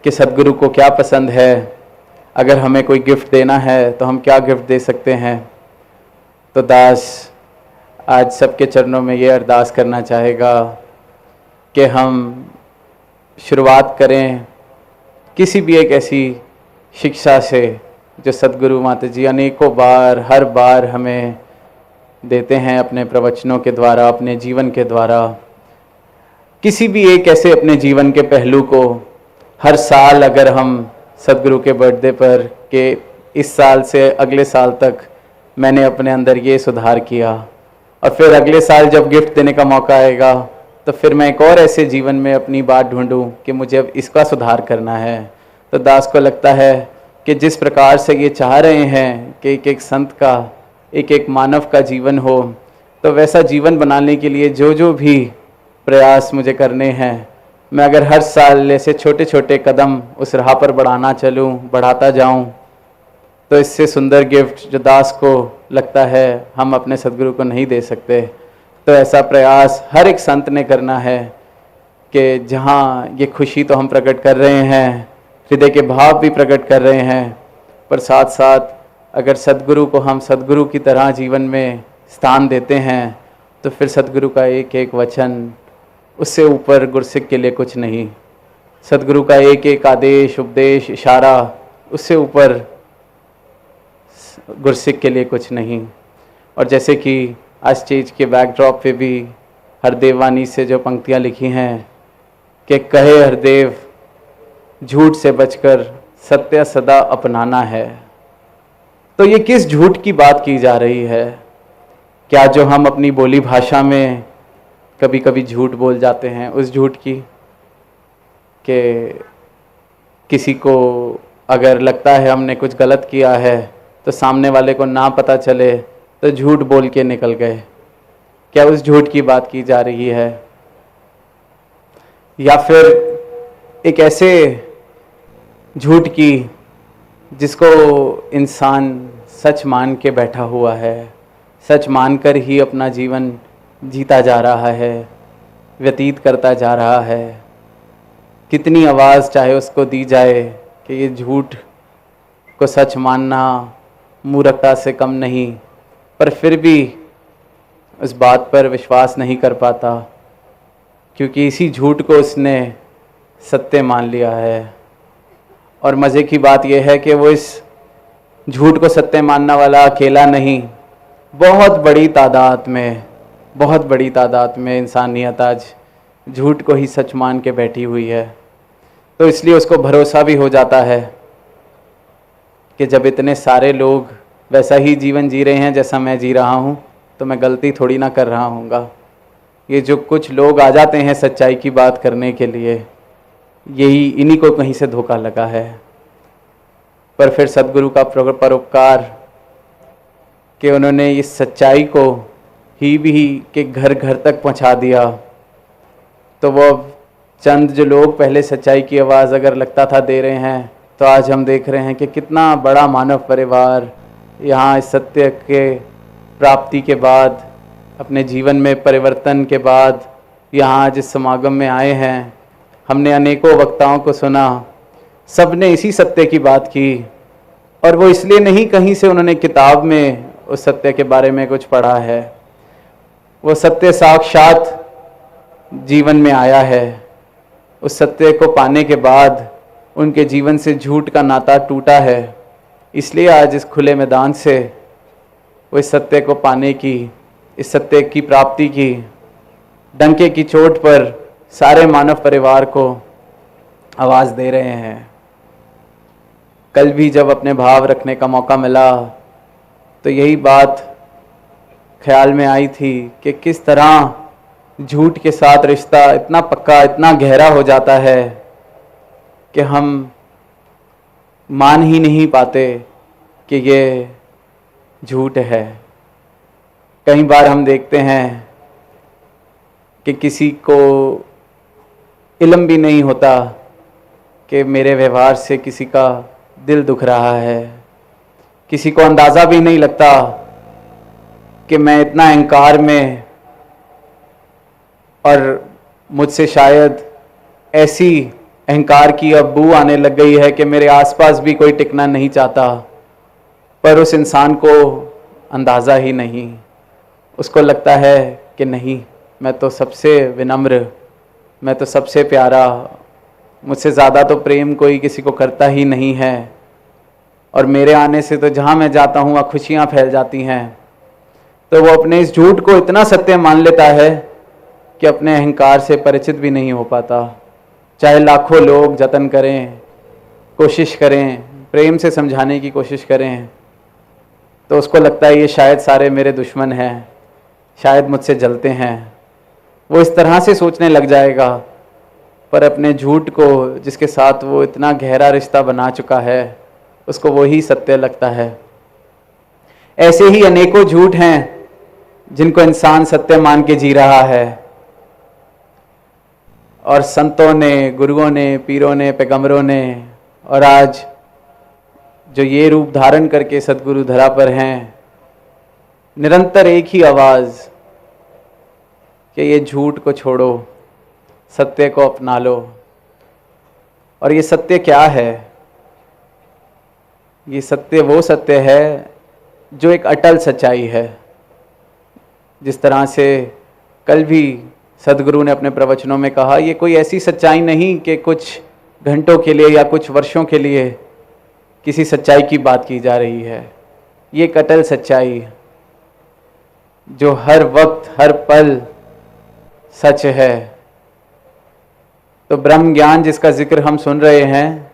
कि सदगुरु को क्या पसंद है, अगर हमें कोई गिफ्ट देना है तो हम क्या गिफ्ट दे सकते हैं। तो दास आज सबके चरणों में ये अरदास करना चाहेगा कि हम शुरुआत करें किसी भी एक ऐसी शिक्षा से जो सदगुरु माता जी अनेकों बार हर बार हमें देते हैं अपने प्रवचनों के द्वारा, अपने जीवन के द्वारा। किसी भी एक ऐसे अपने जीवन के पहलू को हर साल अगर हम सदगुरु के बर्थडे पर कि इस साल से अगले साल तक मैंने अपने अंदर ये सुधार किया, और फिर अगले साल जब गिफ्ट देने का मौका आएगा तो फिर मैं एक और ऐसे जीवन में अपनी बात ढूंढूं कि मुझे अब इसका सुधार करना है। तो दास को लगता है कि जिस प्रकार से ये चाह रहे हैं कि एक एक संत का, एक एक मानव का जीवन हो, तो वैसा जीवन बनाने के लिए जो जो भी प्रयास मुझे करने हैं, मैं अगर हर साल ऐसे छोटे छोटे कदम उस राह पर बढ़ाता जाऊं, तो इससे सुंदर गिफ्ट जो दास को लगता है हम अपने सदगुरु को नहीं दे सकते। तो ऐसा प्रयास हर एक संत ने करना है कि जहाँ ये खुशी तो हम प्रकट कर रहे हैं, हृदय के भाव भी प्रकट कर रहे हैं, पर साथ साथ अगर सदगुरु को हम सदगुरु की तरह जीवन में स्थान देते हैं तो फिर सदगुरु का एक एक वचन, उससे ऊपर गुरसिक के लिए कुछ नहीं। सदगुरु का एक एक आदेश, उपदेश, इशारा, उससे ऊपर गुरसिक के लिए कुछ नहीं। और जैसे कि आज स्टेज के बैकड्रॉप पे भी हरदेव वाणी से जो पंक्तियाँ लिखी हैं कि कहे हरदेव झूठ से बचकर सत्य सदा अपनाना है। तो ये किस झूठ की बात की जा रही है? क्या जो हम अपनी बोली भाषा में कभी कभी झूठ बोल जाते हैं, उस झूठ की कि किसी को अगर लगता है हमने कुछ गलत किया है तो सामने वाले को ना पता चले तो झूठ बोल के निकल गए, क्या उस झूठ की बात की जा रही है? या फिर एक ऐसे झूठ की जिसको इंसान सच मान के बैठा हुआ है, सच मानकर ही अपना जीवन जीता जा रहा है, व्यतीत करता जा रहा है। कितनी आवाज़ चाहे उसको दी जाए कि ये झूठ को सच मानना मूर्खता से कम नहीं, पर फिर भी उस बात पर विश्वास नहीं कर पाता, क्योंकि इसी झूठ को उसने सत्य मान लिया है। और मज़े की बात यह है कि वो इस झूठ को सत्य मानने वाला अकेला नहीं, बहुत बड़ी तादाद में इंसानियत आज झूठ को ही सच मान के बैठी हुई है। तो इसलिए उसको भरोसा भी हो जाता है कि जब इतने सारे लोग वैसा ही जीवन जी रहे हैं जैसा मैं जी रहा हूँ, तो मैं गलती थोड़ी ना कर रहा हूँगा। ये जो कुछ लोग आ जाते हैं सच्चाई की बात करने के लिए, यही इन्हीं को कहीं से धोखा लगा है। पर फिर सदगुरु का परोपकार कि उन्होंने इस सच्चाई को ही भी के घर घर तक पहुंचा दिया। तो वो चंद जो लोग पहले सच्चाई की आवाज़ अगर लगता था दे रहे हैं, तो आज हम देख रहे हैं कि कितना बड़ा मानव परिवार यहाँ इस सत्य के प्राप्ति के बाद, अपने जीवन में परिवर्तन के बाद यहाँ जिस समागम में आए हैं। हमने अनेकों वक्ताओं को सुना, सब ने इसी सत्य की बात की, और वो इसलिए नहीं कहीं से उन्होंने किताब में उस सत्य के बारे में कुछ पढ़ा है, वो सत्य साक्षात जीवन में आया है। उस सत्य को पाने के बाद उनके जीवन से झूठ का नाता टूटा है, इसलिए आज इस खुले मैदान से वो इस सत्य को पाने की, इस सत्य की प्राप्ति की डंके की चोट पर सारे मानव परिवार को आवाज़ दे रहे हैं। कल भी जब अपने भाव रखने का मौका मिला तो यही बात ख्याल में आई थी कि किस तरह झूठ के साथ रिश्ता इतना पक्का, इतना गहरा हो जाता है कि हम मान ही नहीं पाते कि ये झूठ है। कई बार हम देखते हैं कि किसी को इल्म भी नहीं होता कि मेरे व्यवहार से किसी का दिल दुख रहा है, किसी को अंदाज़ा भी नहीं लगता कि मैं इतना अहंकार में, और मुझसे शायद ऐसी अहंकार की अब बू आने लग गई है कि मेरे आसपास भी कोई टिकना नहीं चाहता, पर उस इंसान को अंदाज़ा ही नहीं। उसको लगता है कि नहीं, मैं तो सबसे विनम्र, मैं तो सबसे प्यारा, मुझसे ज़्यादा तो प्रेम कोई किसी को करता ही नहीं है, और मेरे आने से तो जहाँ मैं जाता हूँ वहाँ खुशियाँ फैल जाती हैं। तो वो अपने इस झूठ को इतना सत्य मान लेता है कि अपने अहंकार से परिचित भी नहीं हो पाता। चाहे लाखों लोग जतन करें, कोशिश करें, प्रेम से समझाने की कोशिश करें, तो उसको लगता है ये शायद सारे मेरे दुश्मन हैं, शायद मुझसे जलते हैं। वो इस तरह से सोचने लग जाएगा, पर अपने झूठ को, जिसके साथ वो इतना गहरा रिश्ता बना चुका है, उसको वही सत्य लगता है। ऐसे ही अनेकों झूठ हैं जिनको इंसान सत्य मान के जी रहा है, और संतों ने, गुरुओं ने, पीरों ने, पैगंबरों ने, और आज जो ये रूप धारण करके सद्गुरु धरा पर हैं, निरंतर एक ही आवाज़ कि ये झूठ को छोड़ो, सत्य को अपना लो। और ये सत्य क्या है? ये सत्य वो सत्य है जो एक अटल सच्चाई है। जिस तरह से कल भी सद्गुरु ने अपने प्रवचनों में कहा, ये कोई ऐसी सच्चाई नहीं कि कुछ घंटों के लिए या कुछ वर्षों के लिए किसी सच्चाई की बात की जा रही है। ये एक अटल सच्चाई जो हर वक्त, हर पल सच है। तो ब्रह्म ज्ञान जिसका जिक्र हम सुन रहे हैं,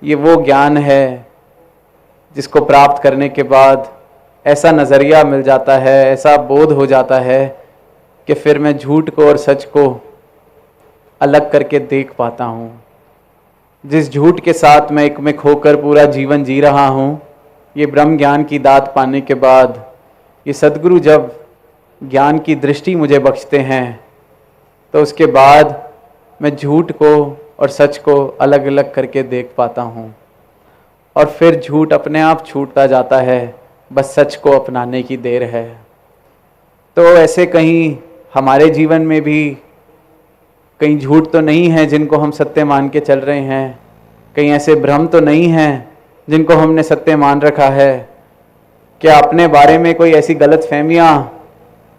ये वो ज्ञान है जिसको प्राप्त करने के बाद ऐसा नज़रिया मिल जाता है, ऐसा बोध हो जाता है कि फिर मैं झूठ को और सच को अलग करके देख पाता हूँ। जिस झूठ के साथ मैं एक में खोकर पूरा जीवन जी रहा हूँ, ये ब्रह्म ज्ञान की दात पाने के बाद ये सद्गुरु जब ज्ञान की दृष्टि मुझे बख्शते हैं, तो उसके बाद मैं झूठ को और सच को अलग अलग करके देख पाता हूँ, और फिर झूठ अपने आप छूटता जाता है, बस सच को अपनाने की देर है। तो ऐसे कहीं हमारे जीवन में भी कहीं झूठ तो नहीं है जिनको हम सत्य मान के चल रहे हैं, कहीं ऐसे भ्रम तो नहीं हैं जिनको हमने सत्य मान रखा है। क्या अपने बारे में कोई ऐसी गलत फहमियाँ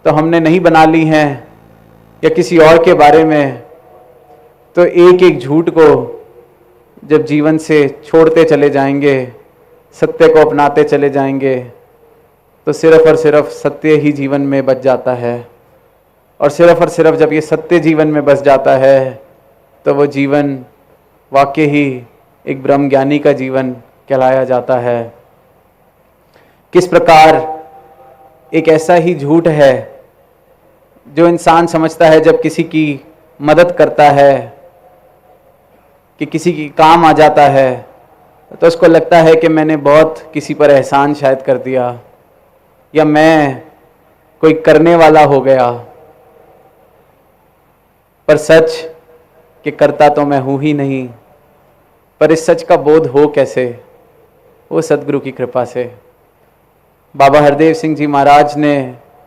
तो हमने नहीं बना ली हैं, या किसी और के बारे में? तो एक एक झूठ को जब जीवन से छोड़ते चले जाएंगे, सत्य को अपनाते चले जाएंगे, तो सिर्फ और सिर्फ सत्य ही जीवन में बच जाता है। और सिर्फ जब ये सत्य जीवन में बस जाता है, तो वो जीवन वाकई ही एक ब्रह्म ज्ञानी का जीवन कहलाया जाता है। किस प्रकार एक ऐसा ही झूठ है जो इंसान समझता है जब किसी की मदद करता है, कि किसी की काम आ जाता है, तो उसको लगता है कि मैंने बहुत किसी पर एहसान शायद कर दिया, या मैं कोई करने वाला हो गया। पर सच कि करता तो मैं हूँ ही नहीं। पर इस सच का बोध हो कैसे? वो सद्गुरु की कृपा से। बाबा हरदेव सिंह जी महाराज ने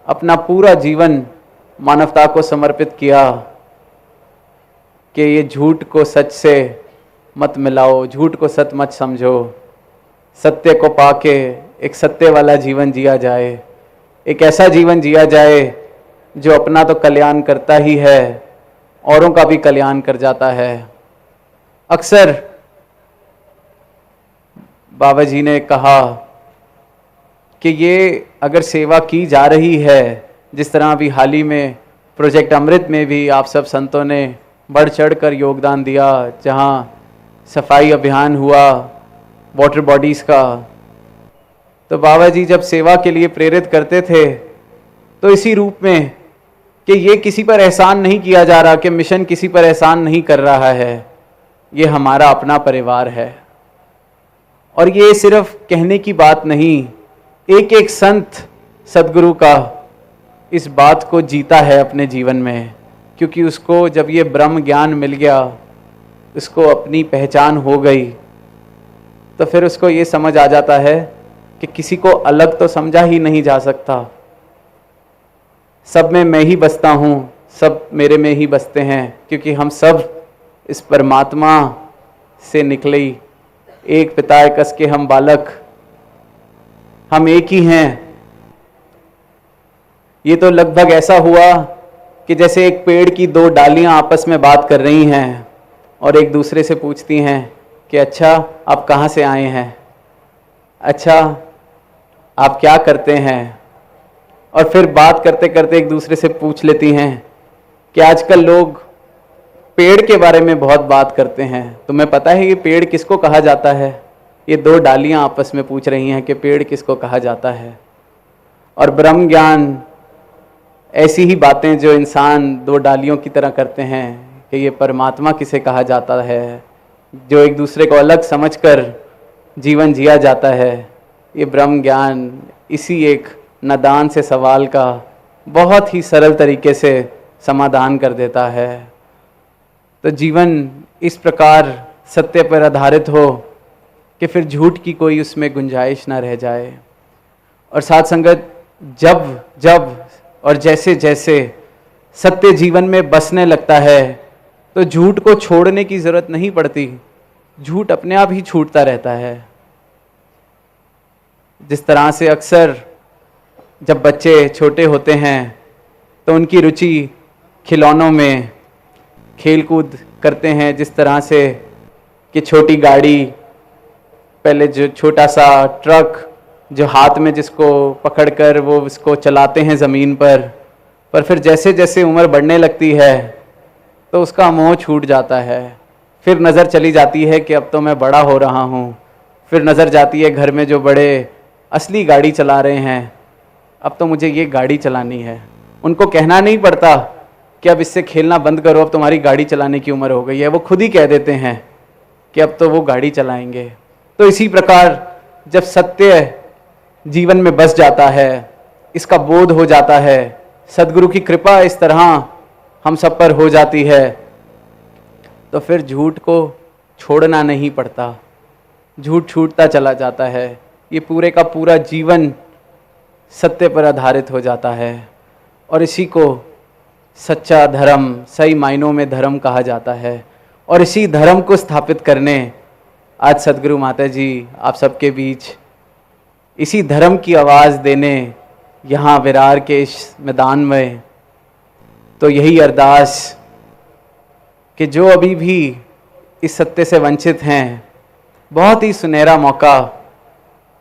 अपना पूरा जीवन मानवता को समर्पित किया कि ये झूठ को सच से मत मिलाओ, झूठ को सत्य मत समझो, सत्य को पाके एक सत्य वाला जीवन जिया जाए, एक ऐसा जीवन जिया जाए जो अपना तो कल्याण करता ही है, औरों का भी कल्याण कर जाता है। अक्सर बाबा जी ने कहा कि ये अगर सेवा की जा रही है, जिस तरह अभी हाल ही में प्रोजेक्ट अमृत में भी आप सब संतों ने बढ़ चढ़ कर योगदान दिया, जहाँ सफाई अभियान हुआ वाटर बॉडीज़ का, तो बाबा जी जब सेवा के लिए प्रेरित करते थे तो इसी रूप में कि ये किसी पर एहसान नहीं किया जा रहा, कि मिशन किसी पर एहसान नहीं कर रहा है, ये हमारा अपना परिवार है। और ये सिर्फ कहने की बात नहीं, एक एक संत सद्गुरु का इस बात को जीता है अपने जीवन में, क्योंकि उसको जब ये ब्रह्म ज्ञान मिल गया, उसको अपनी पहचान हो गई, तो फिर उसको ये समझ आ जाता है कि किसी को अलग तो समझा ही नहीं जा सकता, सब में मैं ही बसता हूँ, सब मेरे में ही बसते हैं, क्योंकि हम सब इस परमात्मा से निकली, एक पिता कस के हम बालक, हम एक ही हैं। ये तो लगभग ऐसा हुआ कि जैसे एक पेड़ की दो डालियां आपस में बात कर रही हैं और एक दूसरे से पूछती हैं कि अच्छा आप कहाँ से आए हैं, अच्छा आप क्या करते हैं, और फिर बात करते करते एक दूसरे से पूछ लेती हैं कि आजकल लोग पेड़ के बारे में बहुत बात करते हैं, तुम्हें पता है कि पेड़ किसको कहा जाता है? ये दो डालियां आपस में पूछ रही हैं कि पेड़ किसको कहा जाता है। और ब्रह्म ज्ञान ऐसी ही बातें जो इंसान दो डालियों की तरह करते हैं कि ये परमात्मा किसे कहा जाता है, जो एक दूसरे को अलग समझकर जीवन जिया जाता है, ये ब्रह्म ज्ञान इसी एक नादान से सवाल का बहुत ही सरल तरीके से समाधान कर देता है। तो जीवन इस प्रकार सत्य पर आधारित हो कि फिर झूठ की कोई उसमें गुंजाइश ना रह जाए। और साथ संगत, जब जब और जैसे जैसे सत्य जीवन में बसने लगता है तो झूठ को छोड़ने की जरूरत नहीं पड़ती, झूठ अपने आप ही छूटता रहता है। जिस तरह से अक्सर जब बच्चे छोटे होते हैं तो उनकी रुचि खिलौनों में, खेलकूद करते हैं, जिस तरह से कि छोटी गाड़ी, पहले जो छोटा सा ट्रक जो हाथ में जिसको पकड़कर वो इसको चलाते हैं ज़मीन पर फिर जैसे जैसे उम्र बढ़ने लगती है तो उसका मोह छूट जाता है। फिर नज़र चली जाती है कि अब तो मैं बड़ा हो रहा हूँ, फिर नज़र जाती है घर में जो बड़े असली गाड़ी चला रहे हैं, अब तो मुझे ये गाड़ी चलानी है। उनको कहना नहीं पड़ता कि अब इससे खेलना बंद करो, अब तुम्हारी गाड़ी चलाने की उम्र हो गई है, वो खुद ही कह देते हैं कि अब तो वो गाड़ी चलाएंगे। तो इसी प्रकार जब सत्य जीवन में बस जाता है, इसका बोध हो जाता है, सद्गुरु की कृपा इस तरह हम सब पर हो जाती है, तो फिर झूठ को छोड़ना नहीं पड़ता, झूठ छूटता चला जाता है। ये पूरे का पूरा जीवन सत्य पर आधारित हो जाता है और इसी को सच्चा धर्म, सही मायनों में धर्म कहा जाता है। और इसी धर्म को स्थापित करने आज सद्गुरु माता जी आप सबके बीच इसी धर्म की आवाज़ देने यहाँ विरार के इस मैदान में, तो यही अरदास कि जो अभी भी इस सत्य से वंचित हैं, बहुत ही सुनहरा मौका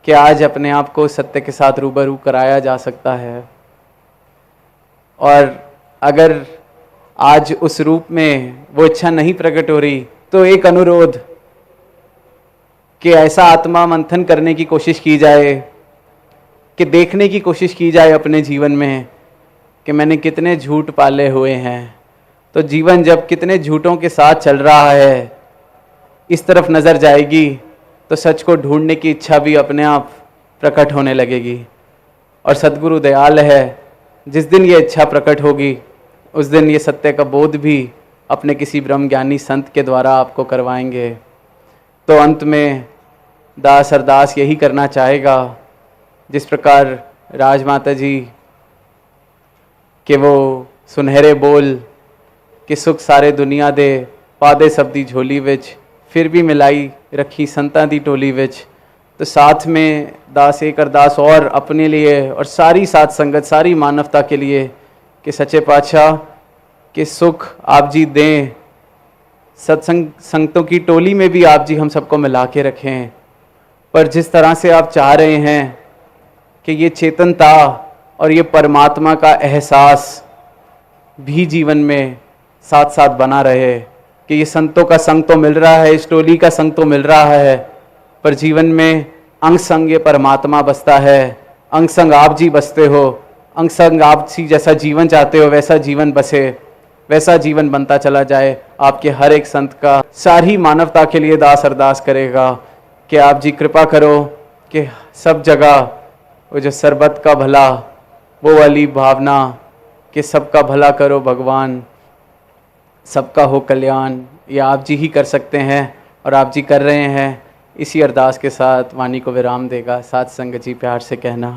कि आज अपने आप को सत्य के साथ रूबरू कराया जा सकता है। और अगर आज उस रूप में वो इच्छा नहीं प्रकट हो रही तो एक अनुरोध कि ऐसा आत्मा मंथन करने की कोशिश की जाए, कि देखने की कोशिश की जाए अपने जीवन में कि मैंने कितने झूठ पाले हुए हैं। तो जीवन जब कितने झूठों के साथ चल रहा है, इस तरफ नज़र जाएगी तो सच को ढूंढने की इच्छा भी अपने आप प्रकट होने लगेगी। और सद्गुरु दयाल है, जिस दिन ये इच्छा प्रकट होगी उस दिन ये सत्य का बोध भी अपने किसी ब्रह्म ज्ञानी संत के द्वारा आपको करवाएंगे। तो अंत में दास अरदास यही करना चाहेगा, जिस प्रकार राजमाता जी के वो सुनहरे बोल कि सुख सारे दुनिया दे पादे सबदी झोली विच, फिर भी मिलाई रखी संतां दी टोली विच। तो साथ में दास एक अरदास और अपने लिए और सारी साथ संगत, सारी मानवता के लिए कि सच्चे पातशाह के सुख आप जी दें, सत्संग संगतों की टोली में भी आप जी हम सबको मिला के रखें। पर जिस तरह से आप चाह रहे हैं कि ये चेतनता और ये परमात्मा का एहसास भी जीवन में साथ साथ बना रहे, कि ये संतों का संग तो मिल रहा है, इस टोली का संग तो मिल रहा है, पर जीवन में अंग संग ये परमात्मा बसता है, अंग संग आप जी बसते हो, अंग संग आप जी जैसा जीवन चाहते हो वैसा जीवन बसे, वैसा जीवन बनता चला जाए। आपके हर एक संत का सारी मानवता के लिए दास अरदास करेगा कि आप जी कृपा करो कि सब जगह वो जो सरबत का भला, वो वाली भावना कि सबका भला करो भगवान, सबका हो कल्याण, ये आप जी ही कर सकते हैं और आप जी कर रहे हैं। इसी अरदास के साथ वाणी को विराम देगा साथ संगत जी प्यार से कहना।